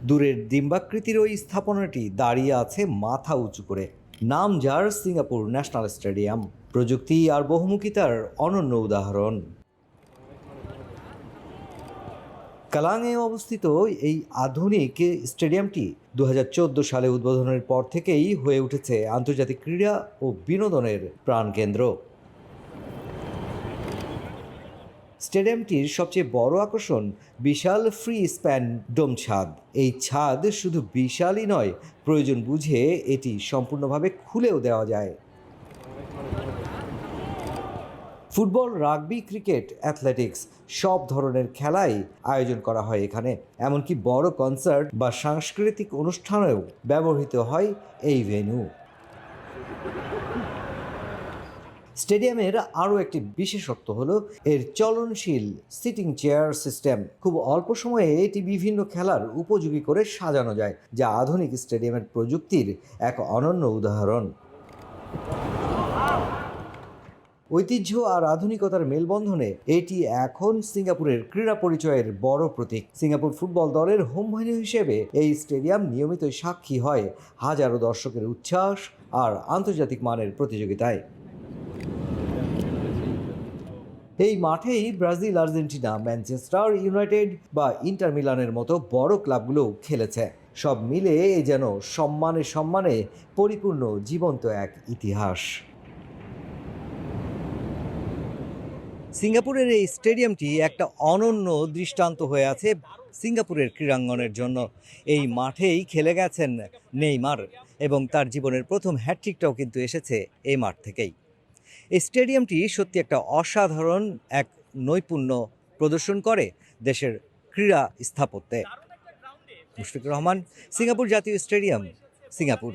দূরের ডিম্বাকৃতির ওই স্থাপনাটি দাঁড়িয়ে আছে মাথা উঁচু করে। নাম যার সিঙ্গাপুর ন্যাশনাল স্টেডিয়াম, প্রযুক্তি আর বহুমুখিতার অনন্য উদাহরণ। কালাংয়ে অবস্থিত এই আধুনিক স্টেডিয়ামটি 2014 সালে উদ্বোধনের পর থেকেই হয়ে উঠেছে আন্তর্জাতিক ক্রীড়া ও বিনোদনের প্রাণকেন্দ্র। স্টেডিয়ামটির সবচেয়ে বড় আকর্ষণ বিশাল ফ্রি স্প্যান ডোম ছাদ। এই ছাদ শুধু বিশালই নয়, প্রয়োজন বুঝে এটি সম্পূর্ণভাবে খুলেও দেওয়া যায়। ফুটবল, রাগবি, ক্রিকেট, অ্যাথলেটিক্স সব ধরনের খেলাই আয়োজন করা হয় এখানে। এমনকি বড় কনসার্ট বা সাংস্কৃতিক অনুষ্ঠানেও ব্যবহৃত হয় এই ভেন্যু। স্টেডিয়ামের আরও একটি বিশেষত্ব হলো এর চলনশীল সিটিং চেয়ার সিস্টেম। খুব অল্প সময়ে এটি বিভিন্ন খেলার উপযোগী করে সাজানো যায়, যা আধুনিক স্টেডিয়ামের প্রযুক্তির এক অনন্য উদাহরণ। ঐতিহ্য আর আধুনিকতার মেলবন্ধনে এটি এখন সিঙ্গাপুরের ক্রীড়া পরিচয়ের বড় প্রতীক। সিঙ্গাপুর ফুটবল দলের হোম ভেন্যু হিসেবে এই স্টেডিয়াম নিয়মিত সাক্ষী হয় হাজারো দর্শকের উচ্ছ্বাস আর আন্তর্জাতিক মানের প্রতিযোগিতায়। এই মাঠেই ব্রাজিল, আর্জেন্টিনা, ম্যানচেস্টার ইউনাইটেড বা ইন্টার মিলানের মতো বড় ক্লাবগুলো খেলেছে। সব মিলে যেন সম্মানে সম্মানে পরিপূর্ণ জীবন্ত এক ইতিহাস। সিঙ্গাপুরের এই স্টেডিয়ামটি একটা অনন্য দৃষ্টান্ত হয়ে আছে সিঙ্গাপুরের ক্রীড়াঙ্গনের জন্য। এই মাঠেই খেলে গেছেন নেইমার এবং তার জীবনের প্রথম হ্যাটট্রিকটাও কিন্তু এসেছে এই মাঠ থেকেই। এই স্টেডিয়ামটি সত্যি একটা অসাধারণ এক নৈপুণ্য প্রদর্শন করে দেশের ক্রীড়া স্থাপত্যে। মুশফিকুর রহমান, সিঙ্গাপুর জাতীয় স্টেডিয়াম, সিঙ্গাপুর।